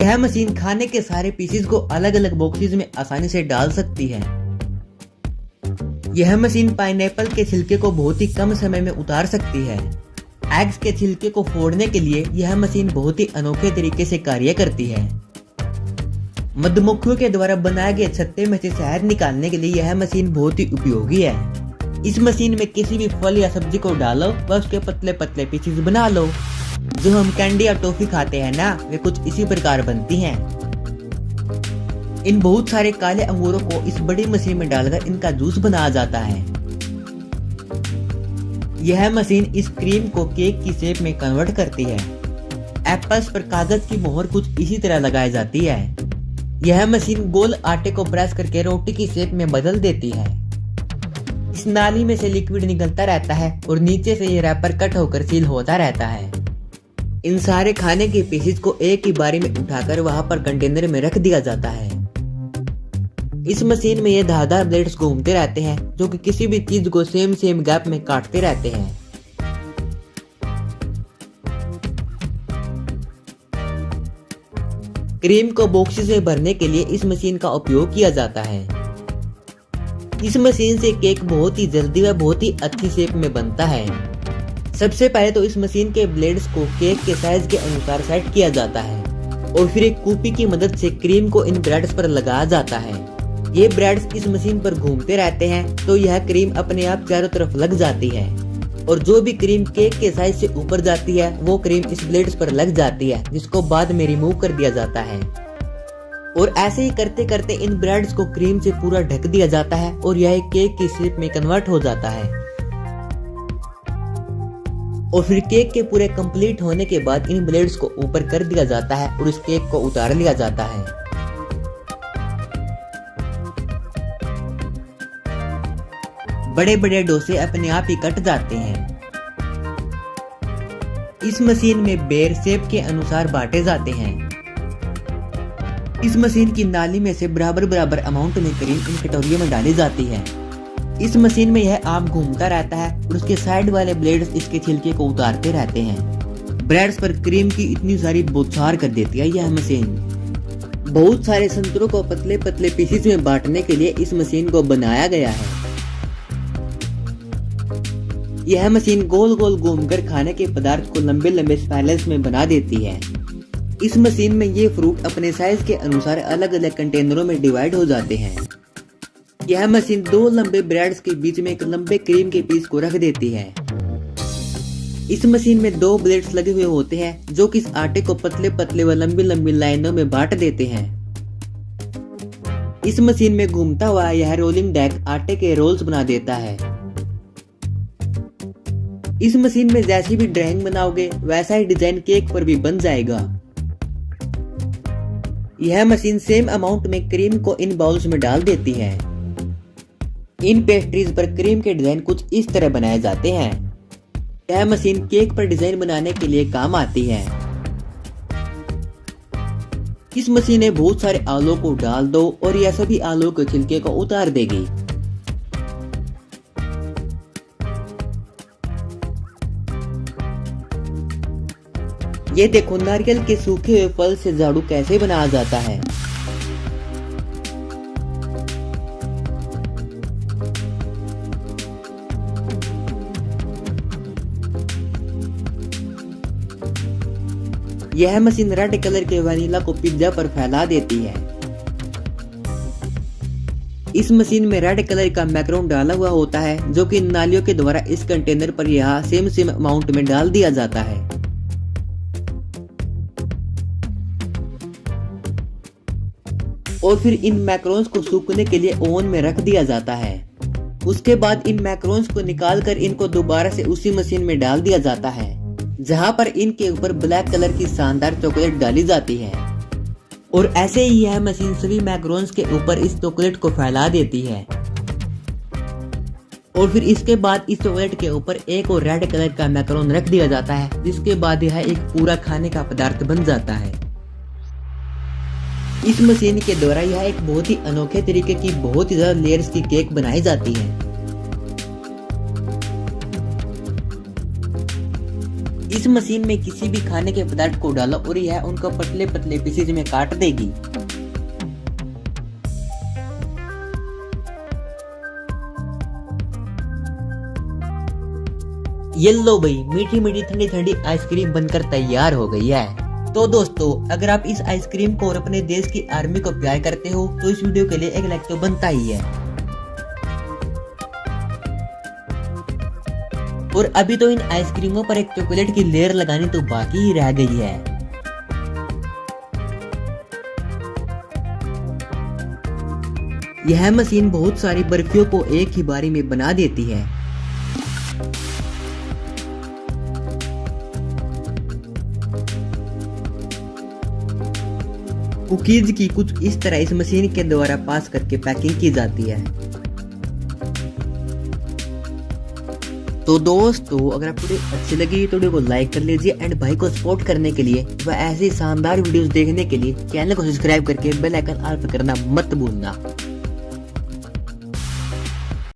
यह मशीन खाने के सारे पीसेस को अलग अलग बॉक्सेस में आसानी से डाल सकती है। यह मशीन पाइनएप्पल के छिलके को बहुत ही कम समय में उतार सकती है। एग्स के छिलके को फोड़ने के लिए यह मशीन बहुत ही अनोखे तरीके से कार्य करती है। मधुमक्खियों के द्वारा बनाए गए छत्ते में से शहद निकालने के लिए यह मशीन बहुत ही उपयोगी है। इस मशीन में किसी भी फल या सब्जी को डालो व उसके पतले पतले पीसेस बना लो। जो हम कैंडी या टॉफी खाते हैं ना, वे कुछ इसी प्रकार बनती हैं। इन बहुत सारे काले अंगूरों को इस बड़ी मशीन में डालकर इनका जूस बनाया जाता है। यह मशीन इस क्रीम को केक की शेप में कन्वर्ट करती है। एप्पल्स पर कागज की मोहर कुछ इसी तरह लगाई जाती है। यह मशीन गोल आटे को प्रेस करके रोटी की शेप में बदल देती है। इस नाली में से लिक्विड निकलता रहता है और नीचे से ये रैपर कट होकर सील होता रहता है। इन सारे खाने के पीसेस को एक ही बारी में उठाकर वहां पर कंटेनर में रख दिया जाता है। इस मशीन में ये धारदार ब्लेड्स घूमते रहते हैं जो कि किसी भी चीज को सेम गैप में काटते रहते हैं। क्रीम को बॉक्सेस में भरने के लिए इस मशीन का उपयोग किया जाता है। इस मशीन से केक बहुत ही जल्दी व बहुत ही अच्छी शेप में बनता है। सबसे पहले तो इस मशीन के ब्लेड्स को केक के साइज के अनुसार सेट किया जाता है और फिर एक कूपी की मदद से क्रीम को इन ब्रेड्स पर लगाया जाता है। ये ब्रेड्स इस मशीन पर घूमते रहते हैं तो यह क्रीम अपने आप चारों तरफ लग जाती है और जो भी क्रीम केक के साइज से ऊपर जाती है वो क्रीम इस ब्लेड्स पर लग जाती है, जिसको बाद में रिमूव कर दिया जाता है। और ऐसे ही करते करते इन ब्रेड्स को क्रीम से पूरा ढक दिया जाता है और यह एक केक की शेप में कन्वर्ट हो जाता है। और फिर केक के पूरे कंप्लीट होने के बाद इन ब्लेड्स को ऊपर कर दिया जाता है और इस केक को उतार लिया जाता है। बड़े बड़े डोसे अपने आप ही कट जाते हैं। इस मशीन में बेर शेप के अनुसार बांटे जाते हैं। इस मशीन की नाली में से बराबर बराबर अमाउंट में क्रीम इन कटोरियों में डाली जाती है। इस मशीन में यह आम घूमता रहता है और उसके साइड वाले ब्लेड्स इसके छिलके को उतारते रहते हैं। ब्रेड्स पर क्रीम की इतनी सारी बौछार कर देती है यह मशीन। बहुत सारे संतरों को पतले पतले पीसेस में बांटने के लिए इस मशीन को बनाया गया है। यह मशीन गोल गोल घूमकर खाने के पदार्थ को लंबे लंबे स्पाइरल्स में बना देती है। इस मशीन में ये फ्रूट अपने साइज के अनुसार अलग अलग कंटेनरों में डिवाइड हो जाते हैं। यह मशीन दो लंबे ब्रेड्स के बीच में एक लंबे क्रीम के पीस को रख देती है। इस मशीन में दो ब्लेड्स लगे हुए होते हैं जो कि इस आटे को पतले पतले व लंबी लंबी लाइनों में बांट देते हैं। इस मशीन में घूमता हुआ यह रोलिंग डेक आटे के रोल्स बना देता है। इस मशीन में जैसी भी ड्राइंग बनाओगे वैसा ही डिजाइन केक पर भी बन जाएगा। यह मशीन सेम अमाउंट में क्रीम को इन बाउल्स में डाल देती है। इन पेस्ट्रीज पर क्रीम के डिजाइन कुछ इस तरह बनाए जाते हैं। यह मशीन केक पर डिजाइन बनाने के लिए काम आती है। इस मशीन में बहुत सारे आलू को डाल दो और यह सभी आलू के छिलके को उतार देगी। ये देखो नारियल के सूखे हुए फल से झाड़ू कैसे बनाया जाता है। यह मशीन रेड कलर के वनीला को पिज्जा पर फैला देती है। इस मशीन में रेड कलर का मैक्रोन डाला हुआ होता है जो कि नालियों के द्वारा इस कंटेनर पर यहाँ सेम अमाउंट में डाल दिया जाता है। और फिर इन मैक्रोन्स को सूखने के लिए ओवन में रख दिया जाता है। उसके बाद इन मैक्रोन्स को निकालकर इनको दोबारा से उसी मशीन में डाल दिया जाता है जहां पर इनके ऊपर ब्लैक कलर की शानदार चॉकलेट डाली जाती है। और ऐसे ही यह मशीन सभी मैक्रोन्स के ऊपर इस चॉकलेट को फैला देती है। और फिर इसके बाद इस चॉकलेट के ऊपर एक और रेड कलर का मैक्रोन रख दिया जाता है, जिसके बाद यह एक पूरा खाने का पदार्थ बन जाता है। इस मशीन के द्वारा यह एक बहुत ही अनोखे तरीके की बहुत ही ज्यादा लेयर्स की केक बनाई जाती है। इस मशीन में किसी भी खाने के पदार्थ को डालो और यह उनको पतले पतले पीसेज में काट देगी। ये लो भाई, मीठी मीठी ठंडी ठंडी आइसक्रीम बनकर तैयार हो गई है। तो दोस्तों, अगर आप इस आइसक्रीम को और अपने देश की आर्मी को प्यार करते हो तो इस वीडियो के लिए एक लाइक तो बनता ही है। और अभी तो इन आइसक्रीमों पर एक चॉकलेट की लेयर लगानी तो बाकी ही रह गई है। यह मशीन बहुत सारी बर्फियों को एक ही बारी में बना देती है। कुकीज की कुछ इस तरह इस मशीन के द्वारा पास करके पैकिंग की जाती है। तो दोस्तों, अगर आपको वीडियो अच्छी लगी तो वीडियो को लाइक कर लीजिए एंड भाई को सपोर्ट करने के लिए व ऐसे शानदार वीडियोस देखने के लिए चैनल को सब्सक्राइब करके बेल आइकन ऑल पर करना मत भूलना।